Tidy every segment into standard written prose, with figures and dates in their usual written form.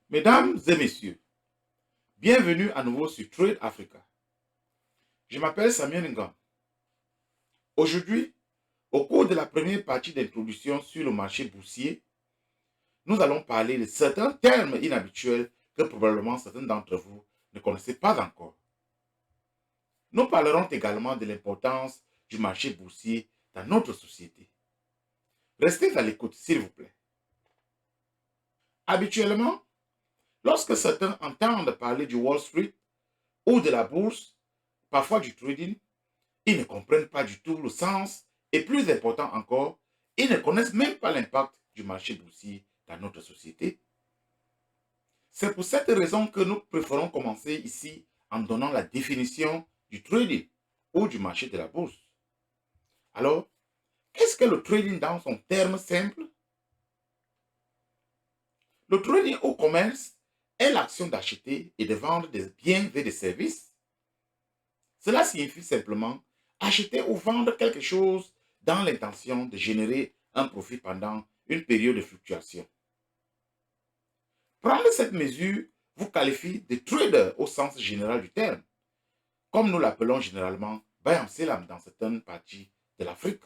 Mesdames et messieurs, bienvenue à nouveau sur Trade Africa. Je m'appelle Samuel Ngam. Aujourd'hui, au cours de la première partie d'introduction sur le marché boursier, nous allons parler de certains termes inhabituels que probablement certains d'entre vous ne connaissez pas encore. Nous parlerons également de l'importance du marché boursier dans notre société. Restez à l'écoute, s'il vous plaît. Habituellement, lorsque certains entendent parler du Wall Street ou de la bourse, parfois du trading, ils ne comprennent pas du tout le sens et plus important encore, ils ne connaissent même pas l'impact du marché boursier dans notre société. C'est pour cette raison que nous préférons commencer ici en donnant la définition du trading ou du marché de la bourse. Alors, qu'est-ce que le trading dans son terme simple? Le trading au commerce est l'action d'acheter et de vendre des biens et des services. Cela signifie simplement acheter ou vendre quelque chose dans l'intention de générer un profit pendant une période de fluctuation. Prendre cette mesure vous qualifie de trader au sens général du terme, comme nous l'appelons généralement Bayam Selam dans certaines parties de l'Afrique.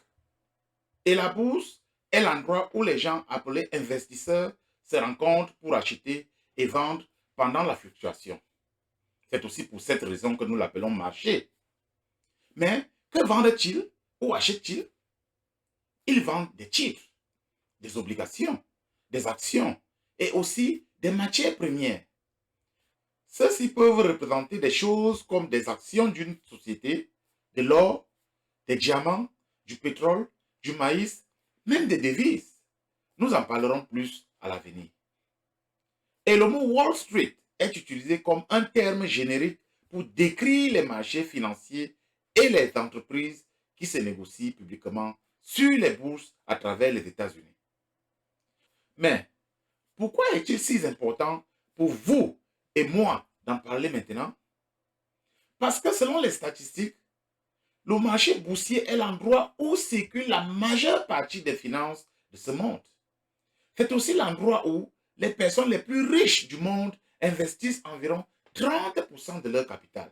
Et la bourse est l'endroit où les gens appelés investisseurs se rencontrent pour acheter et vendre pendant la fluctuation. C'est aussi pour cette raison que nous l'appelons marché. Mais que vendent-ils ou achètent-ils? Ils vendent des titres, des obligations, des actions et aussi des matières premières. Ceux-ci peuvent représenter des choses comme des actions d'une société, de l'or, des diamants, du pétrole, du maïs, même des devises. Nous en parlerons plus à l'avenir. Et le mot Wall Street est utilisé comme un terme générique pour décrire les marchés financiers et les entreprises qui se négocient publiquement sur les bourses à travers les États-Unis. Mais pourquoi est-il si important pour vous et moi d'en parler maintenant? Parce que selon les statistiques, le marché boursier est l'endroit où circule la majeure partie des finances de ce monde. C'est aussi l'endroit où les personnes les plus riches du monde investissent environ 30% de leur capital.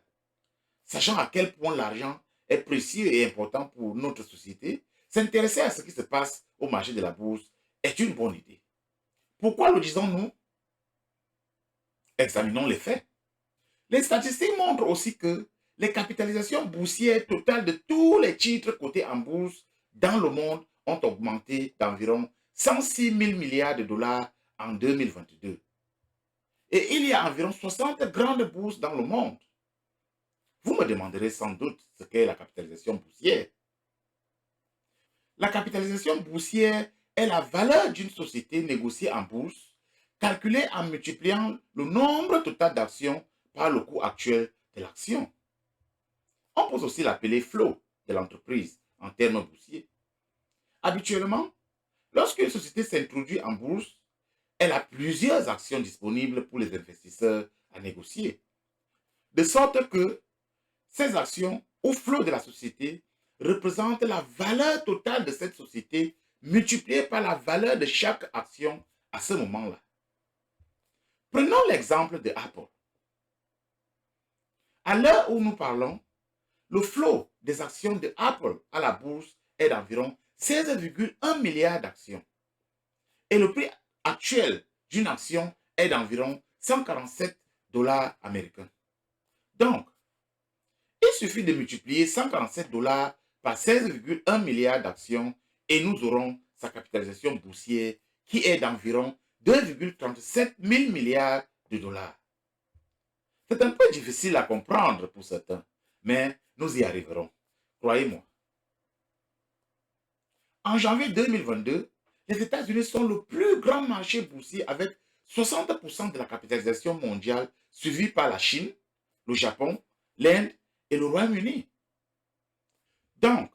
Sachant à quel point l'argent est précieux et important pour notre société, s'intéresser à ce qui se passe au marché de la bourse est une bonne idée. Pourquoi le disons-nous? Examinons les faits. Les statistiques montrent aussi que les capitalisations boursières totales de tous les titres cotés en bourse dans le monde ont augmenté d'environ 106 000 milliards de dollars en 2022. Et il y a environ 60 grandes bourses dans le monde. Vous me demanderez sans doute ce qu'est la capitalisation boursière. La capitalisation boursière est la valeur d'une société négociée en bourse, calculée en multipliant le nombre total d'actions par le coût actuel de l'action. On peut aussi l'appeler flow de l'entreprise en termes boursiers. Habituellement, lorsqu'une société s'introduit en bourse, elle a plusieurs actions disponibles pour les investisseurs à négocier. De sorte que ces actions ou flow de la société représentent la valeur totale de cette société multipliée par la valeur de chaque action à ce moment-là. Prenons l'exemple de Apple. À l'heure où nous parlons, le flot des actions de Apple à la bourse est d'environ 16,1 milliards d'actions. Et le prix actuel d'une action est d'environ 147 dollars américains. Donc, il suffit de multiplier 147 dollars par 16,1 milliards d'actions et nous aurons sa capitalisation boursière qui est d'environ 2,37 000 milliards de dollars. C'est un peu difficile à comprendre pour certains, mais nous y arriverons. Croyez-moi. En janvier 2022, les États-Unis sont le plus grand marché boursier avec 60% de la capitalisation mondiale, suivi par la Chine, le Japon, l'Inde et le Royaume-Uni. Donc,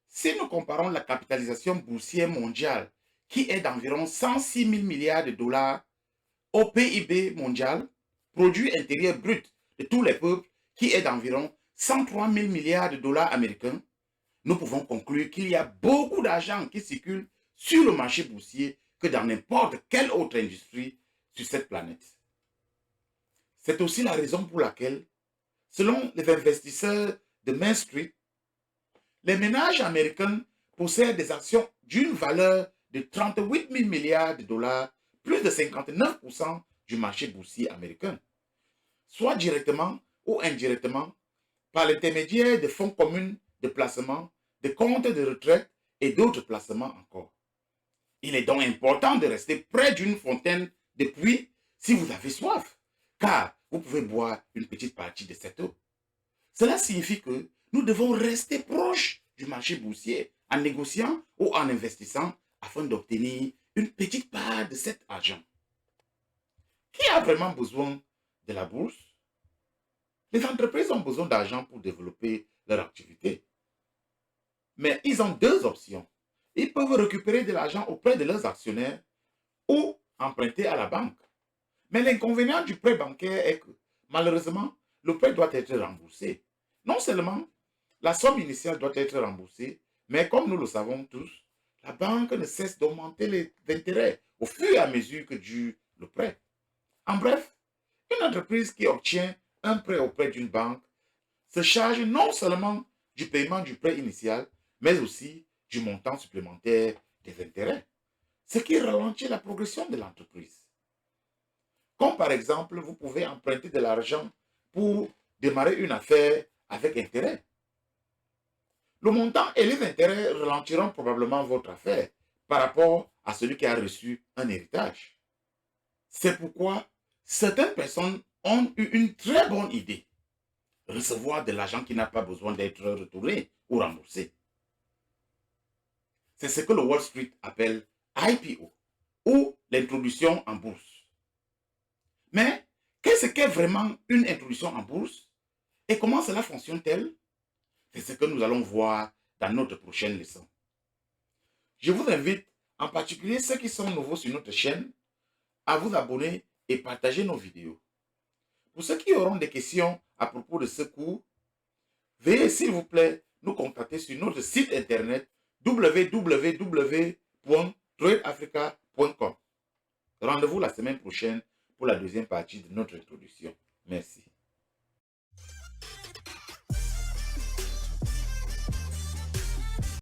si nous comparons la capitalisation boursière mondiale, qui est d'environ 106 000 milliards de dollars, au PIB mondial, produit intérieur brut de tous les peuples, qui est d'environ 103 000 milliards de dollars américains, nous pouvons conclure qu'il y a beaucoup d'argent qui circule sur le marché boursier que dans n'importe quelle autre industrie sur cette planète. C'est aussi la raison pour laquelle, selon les investisseurs de Main Street, les ménages américains possèdent des actions d'une valeur de 38 000 milliards de dollars, plus de 59% du marché boursier américain, soit directement ou indirectement par l'intermédiaire de fonds communs de placement, de comptes de retraite et d'autres placements encore. Il est donc important de rester près d'une fontaine de puits si vous avez soif, car vous pouvez boire une petite partie de cette eau. Cela signifie que nous devons rester proches du marché boursier en négociant ou en investissant afin d'obtenir une petite part de cet argent. Qui a vraiment besoin de la bourse? Les entreprises ont besoin d'argent pour développer leur activité. Mais ils ont deux options. Ils peuvent récupérer de l'argent auprès de leurs actionnaires ou emprunter à la banque. Mais l'inconvénient du prêt bancaire est que, malheureusement, le prêt doit être remboursé. Non seulement la somme initiale doit être remboursée, mais comme nous le savons tous, la banque ne cesse d'augmenter les intérêts au fur et à mesure que dure le prêt. En bref, une entreprise qui obtient un prêt auprès d'une banque se charge non seulement du paiement du prêt initial, mais aussi du montant supplémentaire des intérêts, ce qui ralentit la progression de l'entreprise. Comme par exemple, vous pouvez emprunter de l'argent pour démarrer une affaire avec intérêt. Le montant et les intérêts ralentiront probablement votre affaire par rapport à celui qui a reçu un héritage. C'est pourquoi certaines personnes ont eu une très bonne idée: recevoir de l'argent qui n'a pas besoin d'être retourné ou remboursé. C'est ce que le Wall Street appelle IPO ou l'introduction en bourse. Mais qu'est-ce qu'est vraiment une introduction en bourse et comment cela fonctionne-t-elle? C'est ce que nous allons voir dans notre prochaine leçon. Je vous invite, en particulier ceux qui sont nouveaux sur notre chaîne, à vous abonner et partager nos vidéos. Pour ceux qui auront des questions à propos de ce cours, veuillez s'il vous plaît nous contacter sur notre site internet www.tradeafrica.com. Rendez-vous la semaine prochaine pour la deuxième partie de notre introduction. Merci.